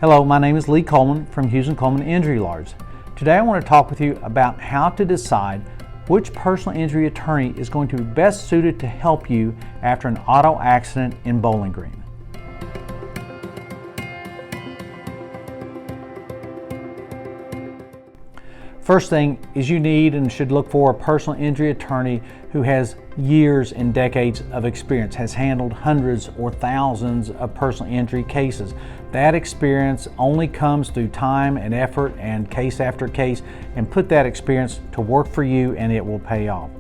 Hello, my name is Lee Coleman from Hughes Coleman Injury Lawyers. Today I want to talk with you about how to decide which personal injury attorney is going to be best suited to help you after an auto accident in Bowling Green. First thing is you need and should look for a personal injury attorney who has years and decades of experience, has handled hundreds or thousands of personal injury cases. That experience only comes through time and effort and case after case, and put that experience to work for you and it will pay off.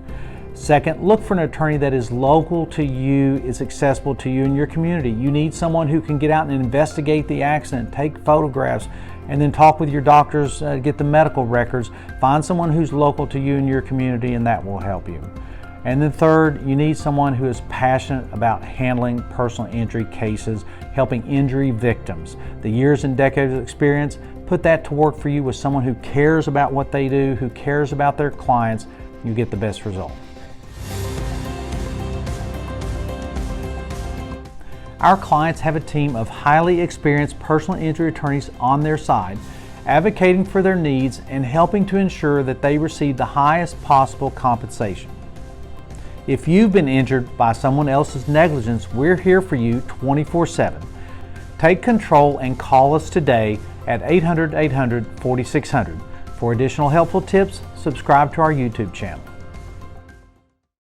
Second, look for an attorney that is local to you, is accessible to you in your community. You need someone who can get out and investigate the accident, take photographs, and then talk with your doctors, get the medical records. Find someone who's local to you in your community, and that will help you. And then third, you need someone who is passionate about handling personal injury cases, helping injury victims. The years and decades of experience, put that to work for you with someone who cares about what they do, who cares about their clients. You get the best result. Our clients have a team of highly experienced personal injury attorneys on their side, advocating for their needs and helping to ensure that they receive the highest possible compensation. If you've been injured by someone else's negligence, we're here for you 24/7. Take control and call us today at 800-800-4600. For additional helpful tips, subscribe to our YouTube channel.